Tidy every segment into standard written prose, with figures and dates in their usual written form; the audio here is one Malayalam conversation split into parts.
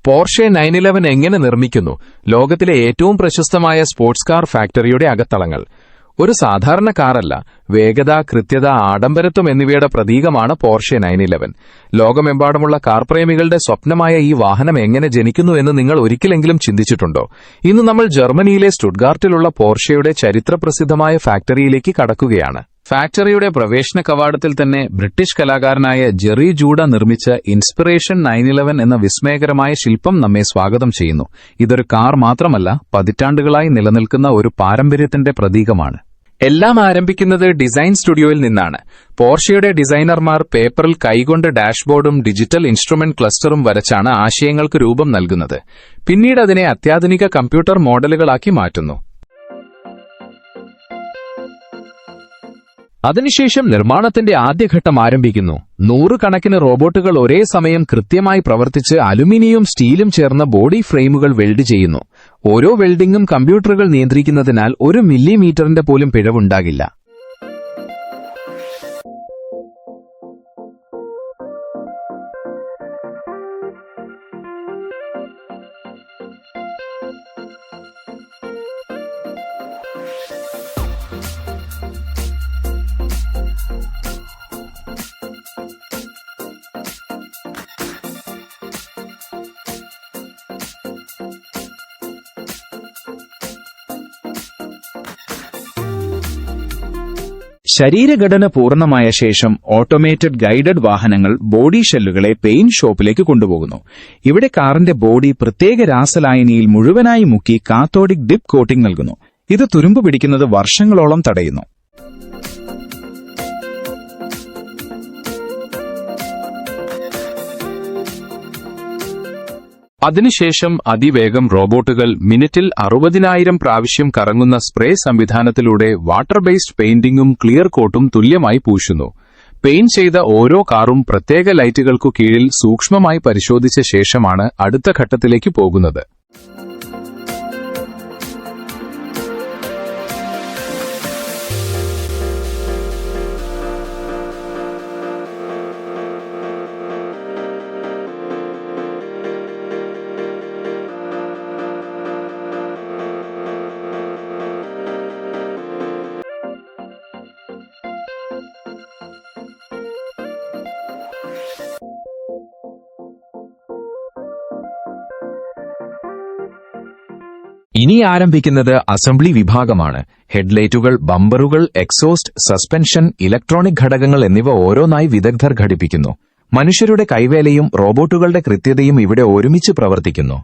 പോർഷെ 911 എങ്ങനെ നിർമ്മിക്കുന്നു? ലോകത്തിലെ ഏറ്റവും പ്രശസ്തമായ സ്പോർട്സ് കാർ ഫാക്ടറിയുടെ അകത്തളങ്ങൾ. ഒരു സാധാരണ കാറല്ല, വേഗത, കൃത്യത, ആഡംബരത്വം എന്നിവയുടെ പ്രതീകമാണ് പോർഷെ 911. ലോകമെമ്പാടുമുള്ള കാർ പ്രേമികളുടെ സ്വപ്നമായ ഈ വാഹനം എങ്ങനെ ജനിക്കുന്നു എന്ന് നിങ്ങൾ ഒരിക്കലെങ്കിലും ചിന്തിച്ചിട്ടുണ്ടോ? ഇന്ന് നമ്മൾ ജർമ്മനിയിലെ സ്റ്റുട്ട്ഗാർട്ടിലുള്ള പോർഷെയുടെ ചരിത്രപ്രസിദ്ധമായ ഫാക്ടറിയിലേക്ക് കടക്കുകയാണ്. ഫാക്ടറിയുടെ പ്രവേശന കവാടത്തിൽ തന്നെ ബ്രിട്ടീഷ് കലാകാരനായ ജെറി ജൂഡ നിർമ്മിച്ച ഇൻസ്പിറേഷൻ 911 എന്ന വിസ്മയകരമായ ശില്പം നമ്മെ സ്വാഗതം ചെയ്യുന്നു. ഇതൊരു കാർ മാത്രമല്ല, പതിറ്റാണ്ടുകളായി നിലനിൽക്കുന്ന ഒരു പാരമ്പര്യത്തിന്റെ പ്രതീകമാണ്. എല്ലാം ആരംഭിക്കുന്നത് ഡിസൈൻ സ്റ്റുഡിയോയിൽ നിന്നാണ്. പോർഷെയുടെ ഡിസൈനർമാർ പേപ്പറിൽ കൈകൊണ്ട് ഡാഷ്ബോർഡും ഡിജിറ്റൽ ഇൻസ്ട്രുമെന്റ് ക്ലസ്റ്ററും വരച്ചാണ് ആശയങ്ങൾക്ക് രൂപം നൽകുന്നത്. പിന്നീട് അതിനെ അത്യാധുനിക കമ്പ്യൂട്ടർ മോഡലുകളാക്കി മാറ്റുന്നു. അതിനുശേഷം നിർമ്മാണത്തിന്റെ ആദ്യഘട്ടം ആരംഭിക്കുന്നു. നൂറുകണക്കിന് റോബോട്ടുകൾ ഒരേ സമയം കൃത്യമായി പ്രവർത്തിച്ച് അലുമിനിയവും സ്റ്റീലും ചേർന്ന ബോഡി ഫ്രെയിമുകൾ വെൽഡ് ചെയ്യുന്നു. ഓരോ വെൽഡിംഗും കമ്പ്യൂട്ടറുകൾ നിയന്ത്രിക്കുന്നതിനാൽ 1 മില്ലിമീറ്ററിന്റെ പോലും പിഴവുണ്ടാകില്ല. ശരീരഘടന പൂർണ്ണമായ ശേഷം ഓട്ടോമേറ്റഡ് ഗൈഡഡ് വാഹനങ്ങൾ ബോഡി ഷെല്ലുകളെ പെയിന്റ് ഷോപ്പിലേക്ക് കൊണ്ടുപോകുന്നു. ഇവിടെ കാറിന്റെ ബോഡി പ്രത്യേക രാസലായനിയിൽ മുഴുവനായി മുക്കി കാത്തോഡിക് ഡിപ്പ് കോട്ടിംഗ് നൽകുന്നു. ഇത് തുരുമ്പ് പിടിക്കുന്നത് വർഷങ്ങളോളം തടയുന്നു. അതിനുശേഷം അതിവേഗം റോബോട്ടുകൾ മിനിറ്റിൽ 60,000 പ്രാവശ്യം കറങ്ങുന്ന സ്പ്രേ സംവിധാനത്തിലൂടെ വാട്ടർ ബേസ്ഡ് പെയിന്റിംഗും ക്ലിയർ കോട്ടും തുല്യമായി പൂശുന്നു. പെയിന്റ് ചെയ്ത ഓരോ കാറും പ്രത്യേക ലൈറ്റുകൾക്കു കീഴിൽ സൂക്ഷ്മമായി പരിശോധിച്ച ശേഷമാണ് അടുത്ത ഘട്ടത്തിലേക്ക് പോകുന്നത്. ഇനി ആരംഭിക്കുന്നത് അസംബ്ലി വിഭാഗമാണ്. ഹെഡ്ലൈറ്റുകൾ, ബമ്പറുകൾ, എക്സോസ്റ്റ്, സസ്പെൻഷൻ, ഇലക്ട്രോണിക് ഘടകങ്ങൾ എന്നിവ ഓരോന്നായി വിദഗ്ധർ ഘടിപ്പിക്കുന്നു. മനുഷ്യരുടെ കൈവേലയും റോബോട്ടുകളുടെ കൃത്യതയും ഇവിടെ ഒരുമിച്ച് പ്രവർത്തിക്കുന്നു.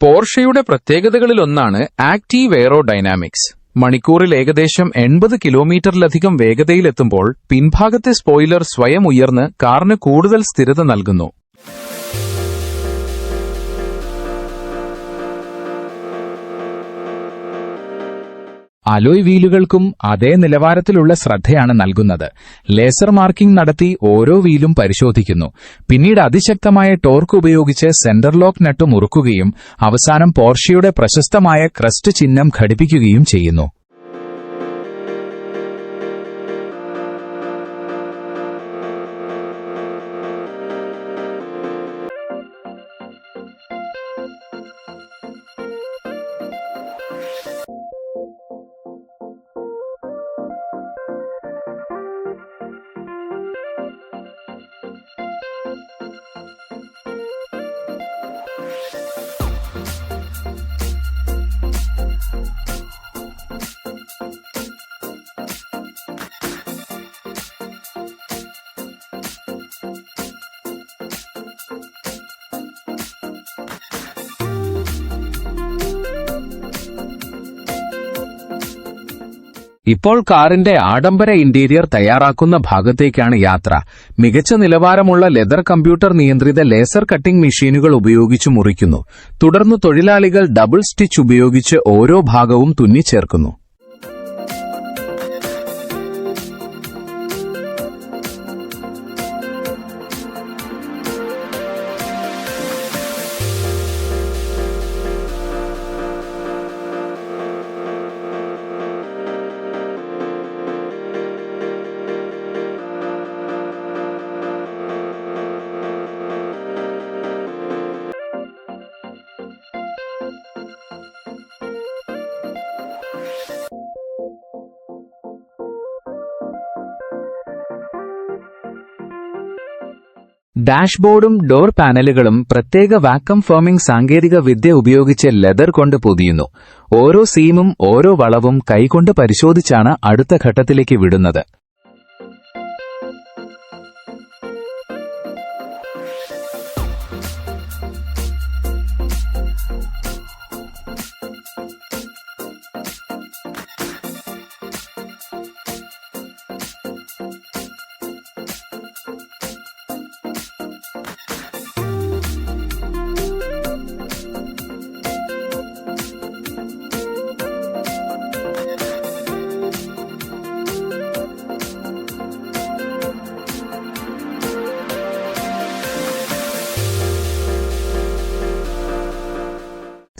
പോർഷെയുടെ പ്രത്യേകതകളിലൊന്നാണ് ആക്റ്റീവ് എയറോഡൈനാമിക്സ്. മണിക്കൂറിൽ ഏകദേശം 80 കിലോമീറ്ററിലധികം വേഗതയിലെത്തുമ്പോൾ പിൻഭാഗത്തെ സ്പോയിലർ സ്വയം ഉയർന്ന് കാറിന് കൂടുതൽ സ്ഥിരത നൽകുന്നു. അലോയ് വീലുകൾക്കും അതേ നിലവാരത്തിലുള്ള ശ്രദ്ധയാണ് നൽകുന്നത്. ലേസർ മാർക്കിംഗ് നടത്തി ഓരോ വീലും പരിശോധിക്കുന്നു. പിന്നീട് അതിശക്തമായ ടോർക്ക് ഉപയോഗിച്ച് സെന്റർ ലോക്ക് നട്ട് മുറുക്കുകയും അവസാനം പോർഷെയുടെ പ്രശസ്തമായ ക്രസ്റ്റ് ചിഹ്നം ഘടിപ്പിക്കുകയും ചെയ്യുന്നു. ഇപ്പോൾ കാറിന്റെ ആഡംബര ഇന്റീരിയർ തയ്യാറാക്കുന്ന ഭാഗത്തേക്കാണ് യാത്ര. മികച്ച നിലവാരമുള്ള ലെതർ കമ്പ്യൂട്ടർ നിയന്ത്രിത ലേസർ കട്ടിംഗ് മെഷീനുകൾ ഉപയോഗിച്ച് മുറിക്കുന്നു. തുടർന്ന് തൊഴിലാളികൾ ഡബിൾ സ്റ്റിച്ച് ഉപയോഗിച്ച് ഓരോ ഭാഗവും തുന്നിച്ചേർക്കുന്നു. ഡാഷ്ബോർഡും ഡോർ പാനലുകളും പ്രത്യേക വാക്വം ഫോമിംഗ് സാങ്കേതിക വിദ്യ ഉപയോഗിച്ച് ലെതർ കൊണ്ട് പൊതിയുന്നു. ഓരോ സീമും ഓരോ വളവും കൈകൊണ്ട് പരിശോധിച്ചാണ് അടുത്ത ഘട്ടത്തിലേക്ക് വിടുന്നത്.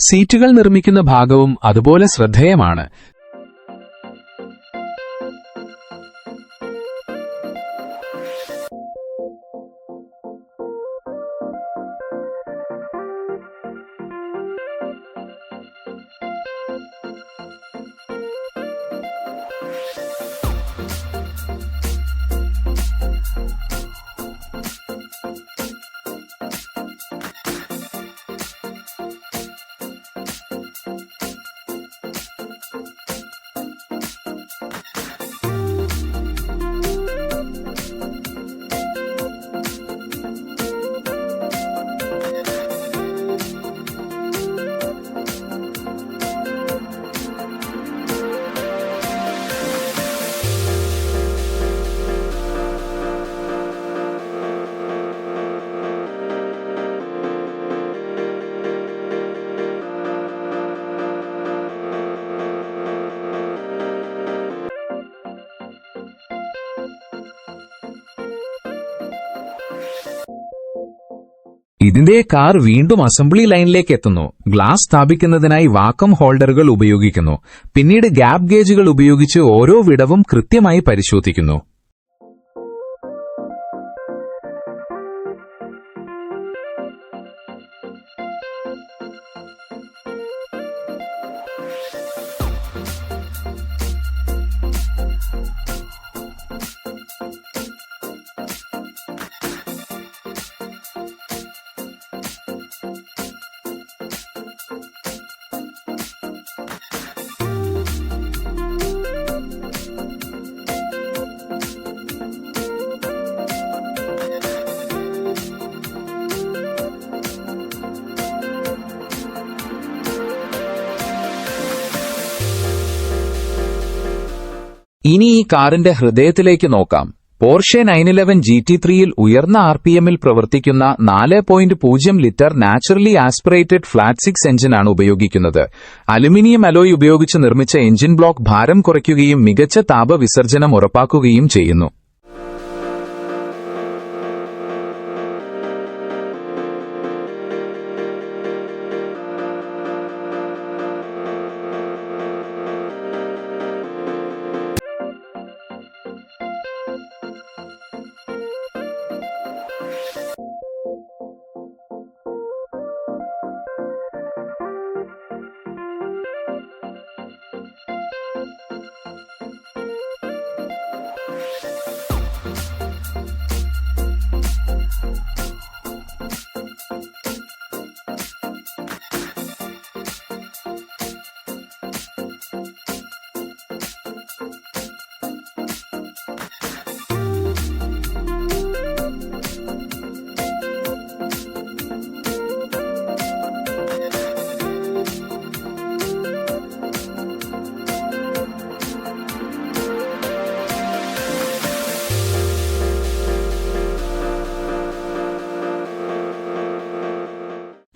സീറ്റുകൾ നിർമ്മിക്കുന്ന ഭാഗവും അതുപോലെ ശ്രദ്ധേയമാണ്. ഇതിന്റെ കാർ വീണ്ടും അസംബ്ലി ലൈനിലേക്ക് എത്തുന്നു. ഗ്ലാസ് സ്ഥാപിക്കുന്നതിനായി വാക്വം ഹോൾഡറുകൾ ഉപയോഗിക്കുന്നു. പിന്നീട് ഗ്യാപ് ഗേജുകൾ ഉപയോഗിച്ച് ഓരോ വിടവും കൃത്യമായി പരിശോധിക്കുന്നു. ഇനി ഈ കാറിന്റെ ഹൃദയത്തിലേക്ക് നോക്കാം. പോർഷെ 911 GT3യിൽ ഉയർന്ന ആർപിഎമ്മിൽ പ്രവർത്തിക്കുന്ന 4.0 ലിറ്റർ നാച്ചുറലി ആസ്പിറേറ്റഡ് ഫ്ലാറ്റ് 6 എഞ്ചിനാണ് ഉപയോഗിക്കുന്നത്. അലുമിനിയം അലോയ് ഉപയോഗിച്ച് നിർമ്മിച്ച എഞ്ചിൻ ബ്ലോക്ക് ഭാരം കുറയ്ക്കുകയും മികച്ച താപ വിസർജനം ഉറപ്പാക്കുകയും ചെയ്യുന്നു.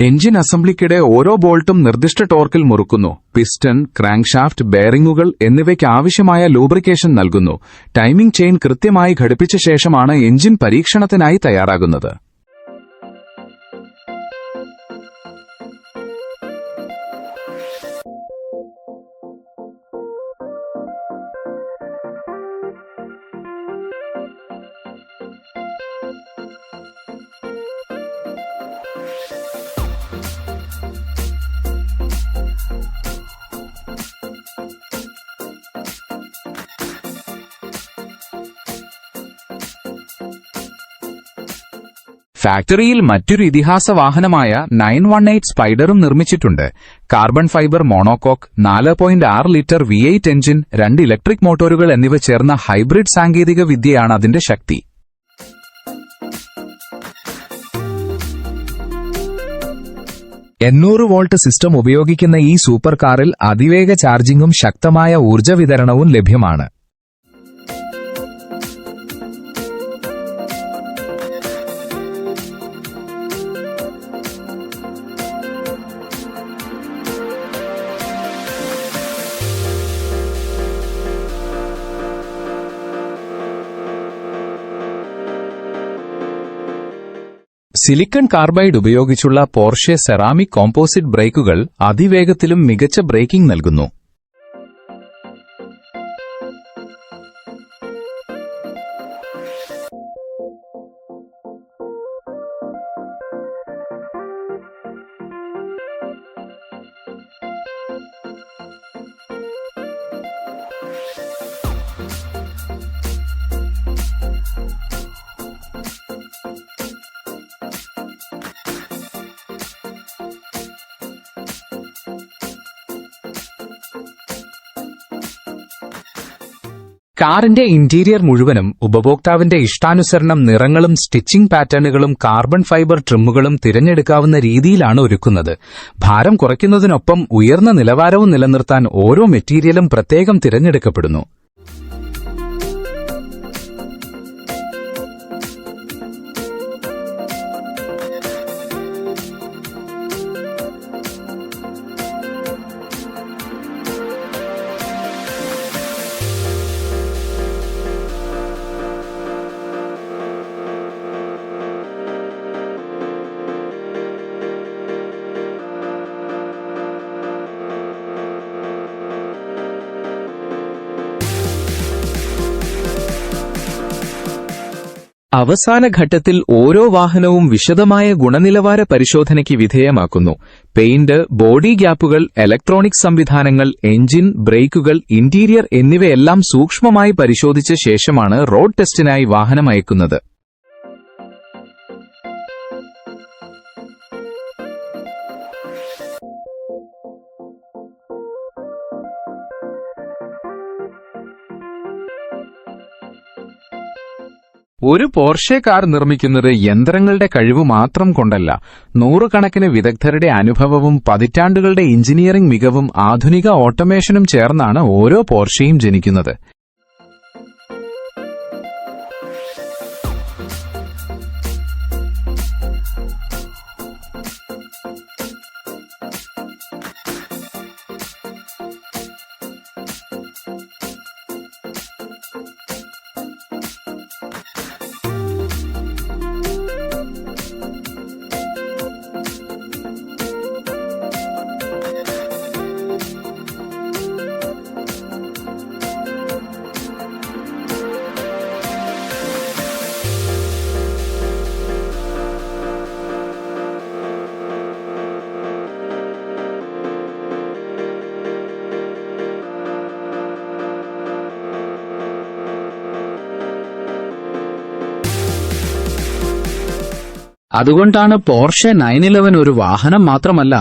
എഞ്ചിൻ അസംബ്ലിക്കിടെ ഓരോ ബോൾട്ടും നിർദ്ദിഷ്ട ടോർക്കിൽ മുറുക്കുന്നു. പിസ്റ്റൺ, ക്രാങ്ക്ഷാഫ്റ്റ്, ബെയറിംഗുകൾ എന്നിവയ്ക്ക് ആവശ്യമായ ലൂബ്രിക്കേഷൻ നൽകുന്നു. ടൈമിംഗ് ചെയിൻ കൃത്യമായി ഘടിപ്പിച്ച ശേഷമാണ് എഞ്ചിൻ പരീക്ഷണത്തിനായി തയ്യാറാകുന്നത്. ഫാക്ടറിയിൽ മറ്റൊരു ഇതിഹാസ വാഹനമായ 918 സ്പൈഡറും നിർമ്മിച്ചിട്ടുണ്ട്. Carbon fibre monocoque, 4.6 litre V8 engine, 2 electric മോട്ടോറുകൾ എന്നിവ ചേർന്ന ഹൈബ്രിഡ് സാങ്കേതിക വിദ്യയാണ് അതിന്റെ ശക്തി. 800 വോൾട്ട് സിസ്റ്റം ഉപയോഗിക്കുന്ന ഈ സൂപ്പർ കാറിൽ അതിവേഗ ചാർജിംഗും ശക്തമായ ഊർജ്ജ വിതരണവും ലഭ്യമാണ്. സിലിക്കൺ കാർബൈഡ് ഉപയോഗിച്ചുള്ള പോർഷെ സെറാമിക് കോമ്പോസിറ്റ് ബ്രേക്കുകൾ അതിവേഗത്തിലും മികച്ച ബ്രേക്കിംഗ് നൽകുന്നു. കാറിന്റെ ഇന്റീരിയർ മുഴുവനും ഉപഭോക്താവിന്റെ ഇഷ്ടാനുസരണം നിറങ്ങളും സ്റ്റിച്ചിംഗ് പാറ്റേണുകളും കാർബൺ ഫൈബർ ട്രിമ്മുകളും തിരഞ്ഞെടുക്കാവുന്ന രീതിയിലാണ് ഒരുക്കുന്നത്. ഭാരം കുറയ്ക്കുന്നതിനൊപ്പം ഉയർന്ന നിലവാരവും നിലനിർത്താൻ ഓരോ മെറ്റീരിയലും പ്രത്യേകം തിരഞ്ഞെടുക്കപ്പെടുന്നു. അവസാന ഘട്ടത്തിൽ ഓരോ വാഹനവും വിശദമായ ഗുണനിലവാര പരിശോധനയ്ക്ക് വിധേയമാക്കുന്നു. പെയിന്റ്, ബോഡി ഗ്യാപ്പുകൾ, ഇലക്ട്രോണിക് സംവിധാനങ്ങൾ, എഞ്ചിൻ, ബ്രേക്കുകൾ, ഇന്റീരിയർ എന്നിവയെല്ലാം സൂക്ഷ്മമായി പരിശോധിച്ച ശേഷമാണ് റോഡ് ടെസ്റ്റിനായി വാഹനം അയക്കുന്നത്. ഒരു പോർഷെ കാർ നിർമ്മിക്കുന്നത് യന്ത്രങ്ങളുടെ കഴിവ് മാത്രം കൊണ്ടല്ല, നൂറുകണക്കിന് വിദഗ്ധരുടെ അനുഭവവും പതിറ്റാണ്ടുകളുടെ എഞ്ചിനീയറിംഗ് മികവും ആധുനിക ഓട്ടോമേഷനും ചേർന്നാണ് ഓരോ പോർഷെയും ജനിക്കുന്നത്. അതുകൊണ്ടാണ് പോർഷെ 911 ഒരു വാഹനം മാത്രമല്ല,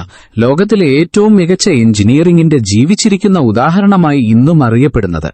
ലോകത്തിലെ ഏറ്റവും മികച്ച എഞ്ചിനീയറിംഗിന്റെ ജീവിച്ചിരിക്കുന്ന ഉദാഹരണമായി ഇന്നും അറിയപ്പെടുന്നത്.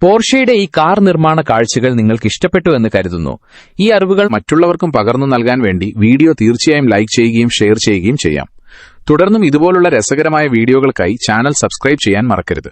പോർഷയുടെ ഈ കാർ നിർമ്മാണ കാഴ്ചകൾ നിങ്ങൾക്ക് ഇഷ്ടപ്പെട്ടു എന്ന് കരുതുന്നു. ഈ അറിവുകൾ മറ്റുള്ളവർക്കും പകർന്നു നൽകാൻ വേണ്ടി വീഡിയോ തീർച്ചയായും ലൈക്ക് ചെയ്യുകയും ഷെയർ ചെയ്യുകയും ചെയ്യാം. തുടർന്നും ഇതുപോലുള്ള രസകരമായ വീഡിയോകൾക്കായി ചാനൽ സബ്സ്ക്രൈബ് ചെയ്യാൻ മറക്കരുത്.